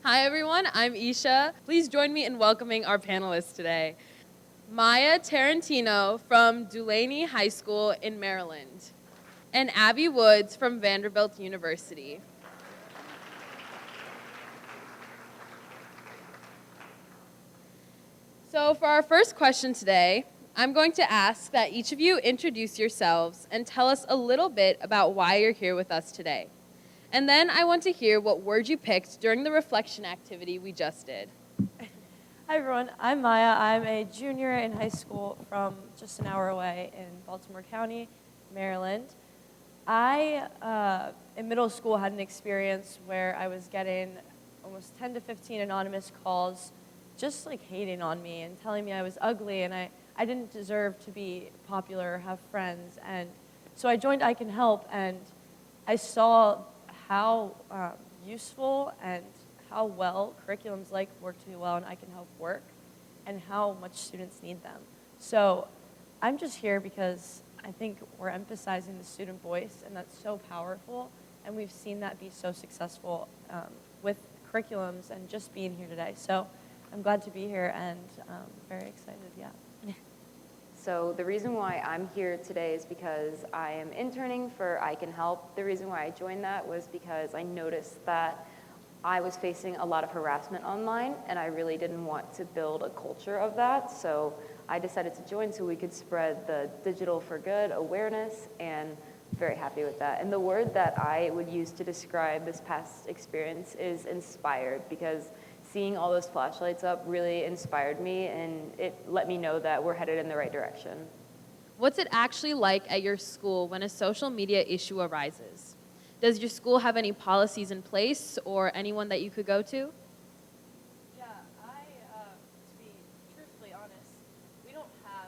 Hi everyone, I'm Isha. Please join me in welcoming our panelists today. Maya Tarantino from Dulaney High School in Maryland, and Abby Woods from Vanderbilt University. So for our first question today, I'm going to ask that each of you introduce yourselves and tell us a little bit about why you're here with us today. And then I want to hear what word you picked during the reflection activity we just did. Hi everyone, I'm Maya. I'm a junior in high school from just an hour away in Baltimore County, Maryland. In middle school, had an experience where I was getting almost 10 to 15 anonymous calls just like hating on me and telling me I was ugly and I didn't deserve to be popular or have friends. And so I joined ICANHELP and I saw how useful and how well curriculums like Work to Be Well and ICANHELP work and how much students need them. So I'm just here because I think we're emphasizing the student voice, and that's so powerful, and we've seen that be so successful with curriculums and just being here today. So I'm glad to be here and very excited, yeah. So the reason why I'm here today is because I am interning for ICANHELP. The reason why I joined that was because I noticed that I was facing a lot of harassment online, and I really didn't want to build a culture of that. So I decided to join so we could spread the digital for good awareness, and very happy with that. And the word that I would use to describe this past experience is inspired, because seeing all those flashlights up really inspired me, and it let me know that we're headed in the right direction. What's it actually like at your school when a social media issue arises? Does your school have any policies in place or anyone that you could go to? Yeah, to be truthfully honest, we don't have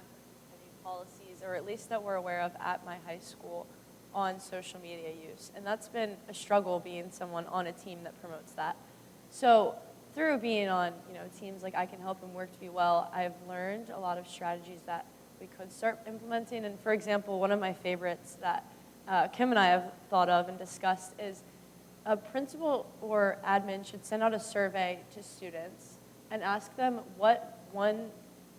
any policies, or at least that we're aware of at my high school, on social media use. And that's been a struggle being someone on a team that promotes that. So through being on teams like ICANHELP and Work to Be Well, I've learned a lot of strategies that we could start implementing. And for example, one of my favorites that Kim and I have thought of and discussed is a principal or admin should send out a survey to students and ask them what one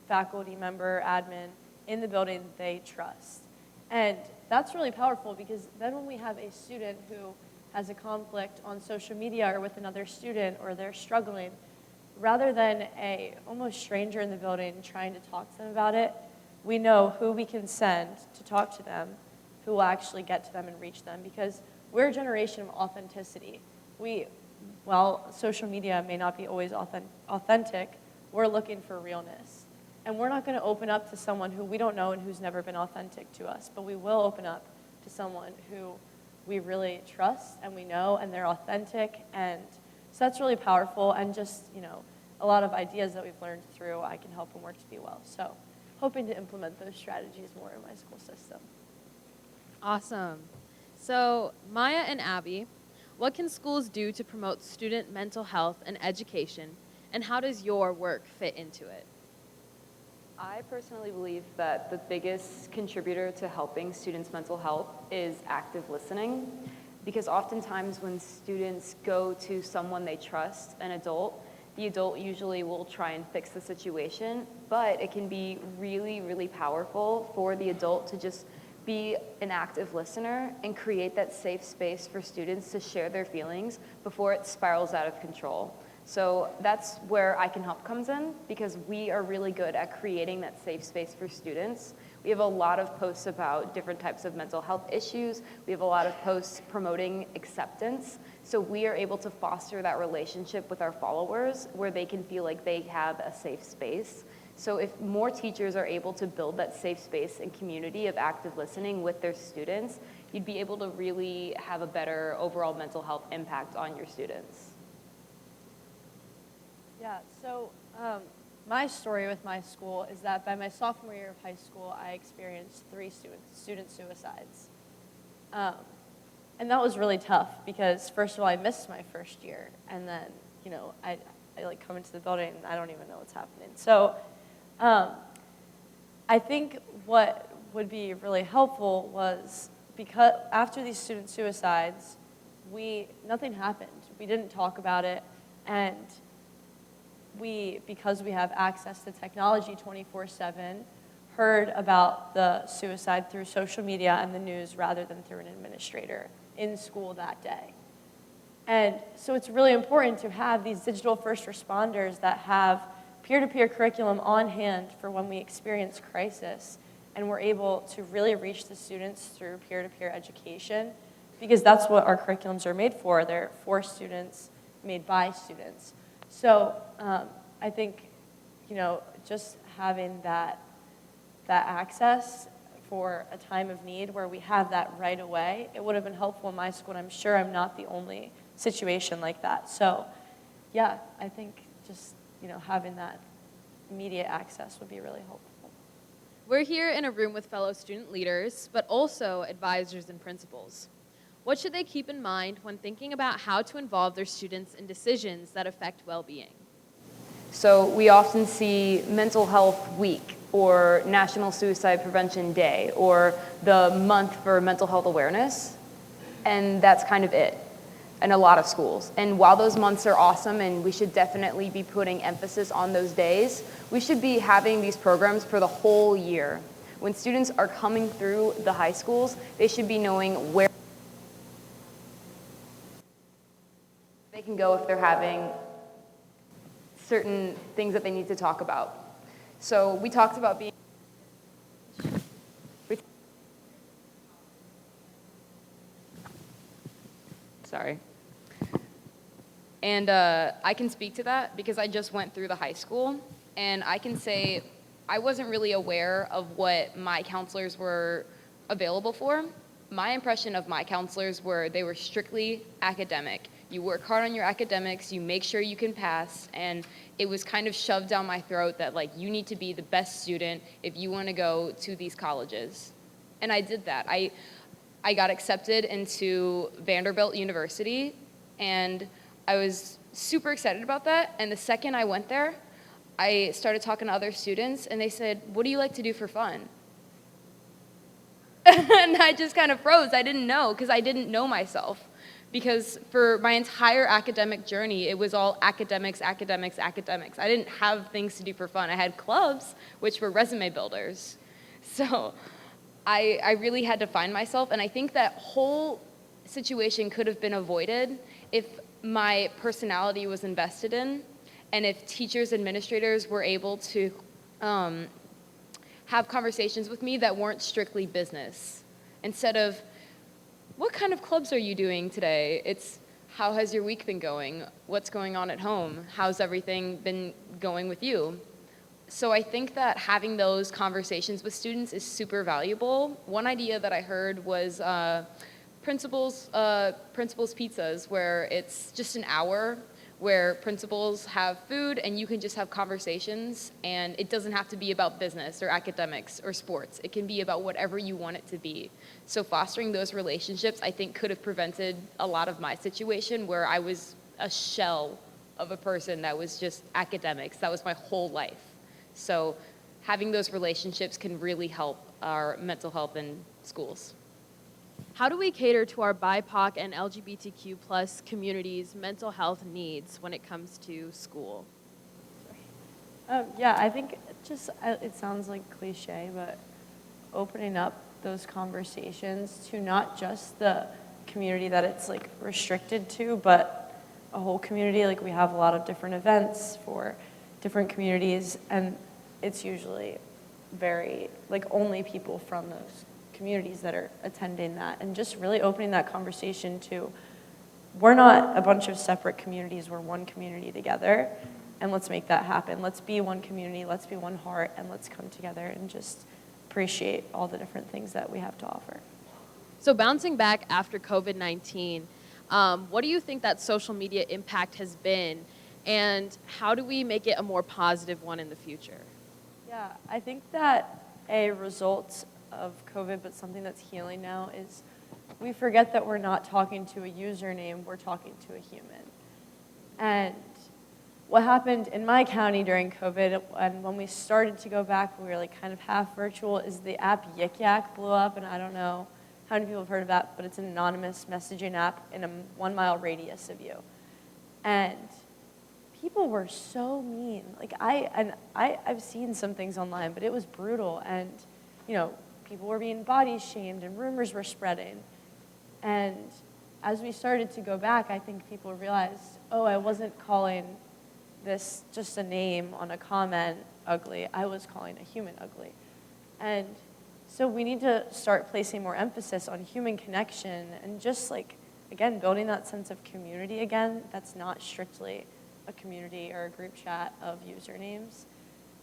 faculty member, admin in the building they trust. And that's really powerful, because then when we have a student who has a conflict on social media or with another student, or they're struggling, rather than a almost stranger in the building trying to talk to them about it, we know who we can send to talk to them, who will actually get to them and reach them, because we're a generation of authenticity. While social media may not be always authentic, we're looking for realness. And we're not going to open up to someone who we don't know and who's never been authentic to us, but we will open up to someone who we really trust and we know, and they're authentic. And so that's really powerful, and just a lot of ideas that we've learned through ICANHELP and Work to Be Well. So hoping to implement those strategies more in my school system. Awesome. So, Maya and Abby, what can schools do to promote student mental health and education, and how does your work fit into it? I personally believe that the biggest contributor to helping students' mental health is active listening, because oftentimes when students go to someone they trust, an adult, the adult usually will try and fix the situation, but it can be really, really powerful for the adult to just be an active listener and create that safe space for students to share their feelings before it spirals out of control. So that's where ICANHELP comes in, because we are really good at creating that safe space for students. We have a lot of posts about different types of mental health issues. We have a lot of posts promoting acceptance. So we are able to foster that relationship with our followers where they can feel like they have a safe space. So if more teachers are able to build that safe space and community of active listening with their students, you'd be able to really have a better overall mental health impact on your students. Yeah, so my story with my school is that by my sophomore year of high school, I experienced 3 student suicides. And that was really tough, because first of all, I missed my first year, and then, I like come into the building and I don't even know what's happening. So I think what would be really helpful was, because after these student suicides, nothing happened. We didn't talk about it. And because we have access to technology 24/7, heard about the suicide through social media and the news rather than through an administrator in school that day. And so it's really important to have these digital first responders that have peer-to-peer curriculum on hand for when we experience crisis, and we're able to really reach the students through peer-to-peer education, because that's what our curriculums are made for. They're for students, made by students. So I think, just having that access for a time of need where we have that right away, it would have been helpful in my school, and I'm sure I'm not the only situation like that. So yeah, I think just, having that immediate access would be really helpful. We're here in a room with fellow student leaders, but also advisors and principals. What should they keep in mind when thinking about how to involve their students in decisions that affect well-being? So we often see Mental Health Week or National Suicide Prevention Day or the month for mental health awareness, and that's kind of it in a lot of schools. And while those months are awesome and we should definitely be putting emphasis on those days, we should be having these programs for the whole year. When students are coming through the high schools, they should be knowing where they can go if they're having certain things that they need to talk about. So we talked about being sorry. And I can speak to that because I just went through the high school, and I can say I wasn't really aware of what my counselors were available for. My impression of my counselors were they were strictly academic. You work hard on your academics, you make sure you can pass, and it was kind of shoved down my throat that you need to be the best student if you want to go to these colleges. And I did that. I got accepted into Vanderbilt University, and I was super excited about that. And the second I went there, I started talking to other students, and they said, "What do you like to do for fun?" And I just kind of froze. I didn't know, because I didn't know myself. Because for my entire academic journey, it was all academics, academics, academics. I didn't have things to do for fun. I had clubs, which were resume builders. So I really had to find myself, and I think that whole situation could have been avoided if my personality was invested in, and if teachers, administrators were able to have conversations with me that weren't strictly business. Instead of, what kind of clubs are you doing today? It's, how has your week been going? What's going on at home? How's everything been going with you? So I think that having those conversations with students is super valuable. One idea that I heard was principals pizzas, where it's just an hour where principals have food and you can just have conversations, and it doesn't have to be about business or academics or sports. It can be about whatever you want it to be. So fostering those relationships, I think, could have prevented a lot of my situation where I was a shell of a person that was just academics. That was my whole life. So having those relationships can really help our mental health in schools. How do we cater to our BIPOC and LGBTQ plus communities' mental health needs when it comes to school? Yeah, I think it sounds like cliche, but opening up those conversations to not just the community that it's restricted to, but a whole community. We have a lot of different events for different communities, and it's usually very only people from those communities that are attending that, and just really opening that conversation to, we're not a bunch of separate communities, we're one community together, and let's make that happen. Let's be one community, let's be one heart, and let's come together and just appreciate all the different things that we have to offer. So bouncing back after COVID-19, what do you think that social media impact has been, and how do we make it a more positive one in the future? Yeah, I think that a result of COVID, but something that's healing now, is we forget that we're not talking to a username, we're talking to a human. And what happened in my county during COVID, and when we started to go back, we were kind of half virtual, is the app Yik Yak blew up, and I don't know how many people have heard of that, but it's an anonymous messaging app in a 1 mile radius of you. And people were so mean. Like I've seen some things online, but it was brutal. And, you know, people were being body shamed and rumors were spreading. And as we started to go back, I think people realized, oh, I wasn't calling this just a name on a comment ugly. I was calling a human ugly. And so we need to start placing more emphasis on human connection and just like, again, building that sense of community again. That's not strictly a community or a group chat of usernames.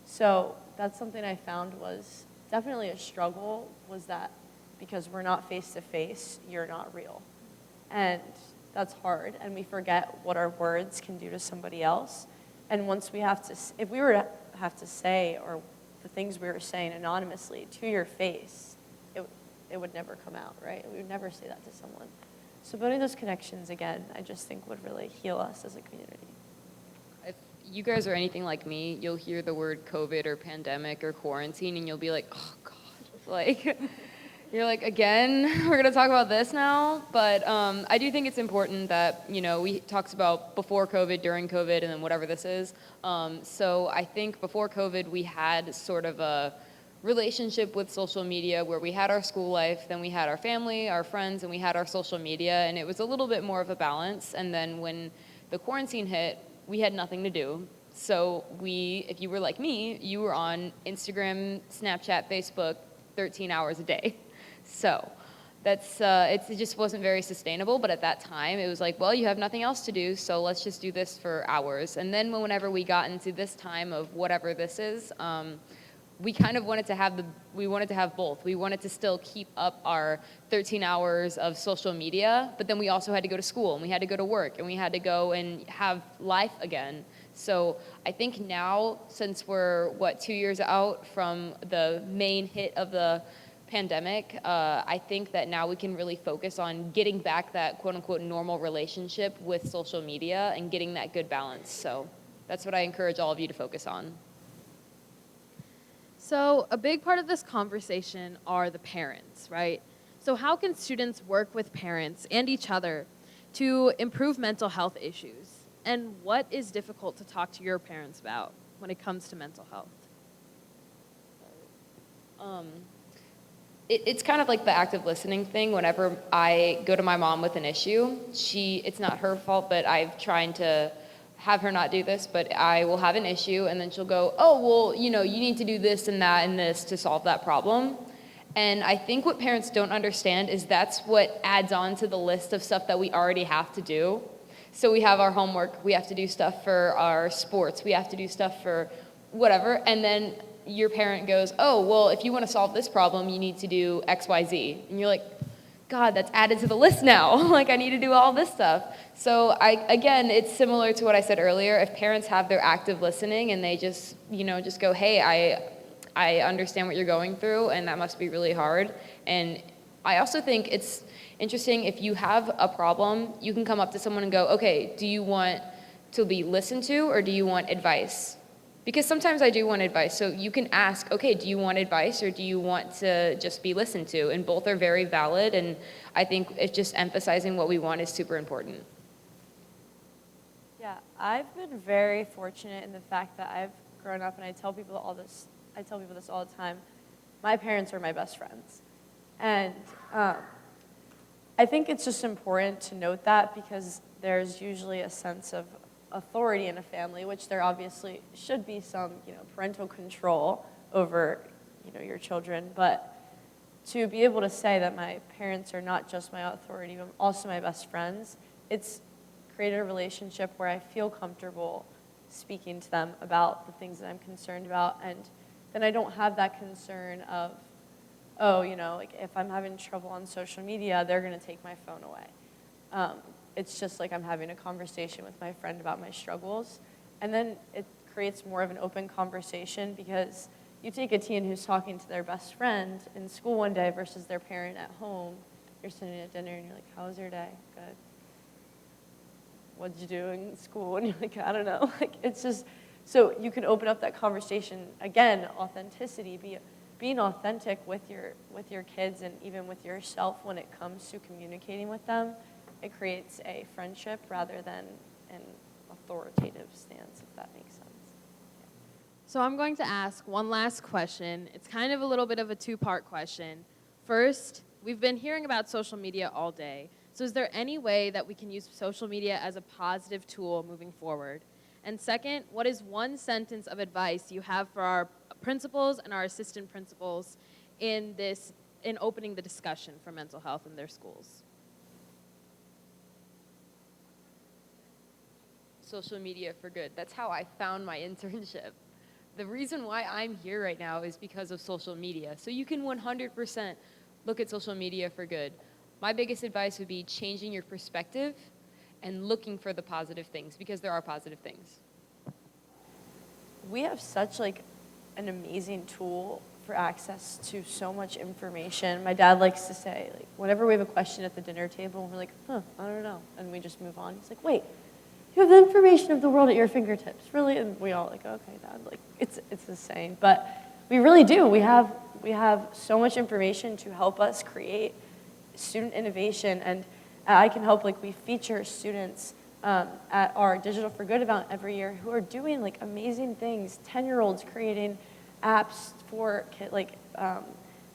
So that's something I found was definitely a struggle, was that because we're not face-to-face, you're not real. And that's hard, and we forget what our words can do to somebody else. And once we have to, if we were to have to say, or the things we were saying anonymously to your face, it would never come out, right? We would never say that to someone. So building those connections, again, I just think would really heal us as a community. If you guys are anything like me, you'll hear the word COVID or pandemic or quarantine, and you'll be like, oh, God. Like, you're like, again, we're going to talk about this now? But I do think it's important that, you know, we talked about before COVID, during COVID, and then whatever this is. So I think before COVID, we had sort of a relationship with social media where we had our school life, then we had our family, our friends, and we had our social media, and it was a little bit more of a balance. And then when the quarantine hit, we had nothing to do. So if you were like me, you were on Instagram, Snapchat, Facebook, 13 hours a day. So that's, it just wasn't very sustainable, but at that time it was like, well, you have nothing else to do, so let's just do this for hours. And then whenever we got into this time of whatever this is, we kind of wanted to have both. We wanted to still keep up our 13 hours of social media, but then we also had to go to school, and we had to go to work, and we had to go and have life again. So I think now, since we're, 2 years out from the main hit of the pandemic, I think that now we can really focus on getting back that quote-unquote normal relationship with social media and getting that good balance. So that's what I encourage all of you to focus on. So a big part of this conversation are the parents, right? So how can students work with parents and each other to improve mental health issues? And what is difficult to talk to your parents about when it comes to mental health? It's kind of like the active listening thing. Whenever I go to my mom with an issue, it's not her fault, but I've tried to have her not do this, but I will have an issue, and then she'll go, oh, well, you know, you need to do this and that and this to solve that problem. And I think what parents don't understand is that's what adds on to the list of stuff that we already have to do. So we have our homework, we have to do stuff for our sports, we have to do stuff for whatever, and then your parent goes, oh, well, if you want to solve this problem, you need to do X, Y, Z. And you're like, God, that's added to the list now. Like, I need to do all this stuff. So again, it's similar to what I said earlier. If parents have their active listening and they just go, hey, I understand what you're going through, and that must be really hard. And I also think it's interesting, if you have a problem, you can come up to someone and go, okay, do you want to be listened to, or do you want advice? Because sometimes I do want advice. So you can ask, okay, do you want advice, or do you want to just be listened to? And both are very valid, and I think it's just emphasizing what we want is super important. Yeah, I've been very fortunate in the fact that I've grown up, and I tell people this all the time, my parents are my best friends. And I think it's just important to note that, because there's usually a sense of authority in a family, which there obviously should be some, parental control over, your children. But to be able to say that my parents are not just my authority, but also my best friends, it's created a relationship where I feel comfortable speaking to them about the things that I'm concerned about. And then I don't have that concern of, oh, like if I'm having trouble on social media, they're going to take my phone away. It's just like I'm having a conversation with my friend about my struggles. And then it creates more of an open conversation, because you take a teen who's talking to their best friend in school one day versus their parent at home. You're sitting at dinner and you're like, how was your day? Good. What did you do in school? And you're like, I don't know. Like, it's just, so you can open up that conversation. Again, authenticity, being authentic with your kids and even with yourself when it comes to communicating with them. It creates a friendship rather than a authoritative stance, if that makes sense. So I'm going to ask one last question. It's kind of a little bit of a two-part question. First, we've been hearing about social media all day. So is there any way that we can use social media as a positive tool moving forward? And second, what is one sentence of advice you have for our principals and our assistant principals in opening the discussion for mental health in their schools? Social media for good. That's how I found my internship. The reason why I'm here right now is because of social media. So you can 100% look at social media for good. My biggest advice would be changing your perspective and looking for the positive things, because there are positive things. We have such like an amazing tool for access to so much information. My dad likes to say, like, whenever we have a question at the dinner table, we're like, I don't know. And we just move on. He's like, wait, you have the information of the world at your fingertips, really? And we all like, okay, Dad, like, it's the same. But we really do. We have so much information to help us create student innovation. And at ICANHELP, like, we feature students at our Digital for Good event every year who are doing like amazing things. 10-year-olds creating apps for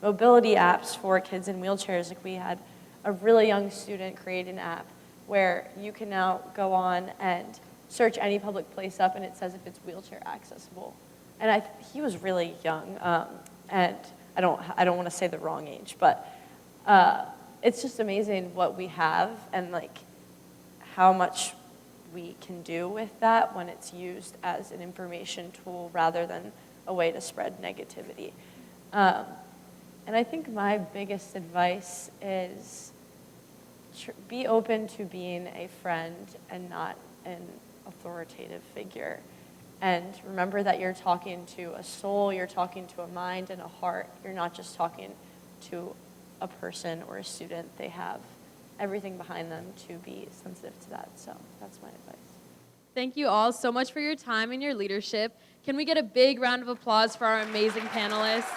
mobility apps for kids in wheelchairs. Like, we had a really young student create an app where you can now go on and search any public place up and it says if it's wheelchair accessible. And he was really young, and I don't want to say the wrong age, but it's just amazing what we have and like how much we can do with that when it's used as an information tool rather than a way to spread negativity. And I think my biggest advice is be open to being a friend and not an authoritative figure. And remember that you're talking to a soul, you're talking to a mind and a heart. You're not just talking to a person or a student. They have everything behind them to be sensitive to that. So that's my advice. Thank you all so much for your time and your leadership. Can we get a big round of applause for our amazing panelists?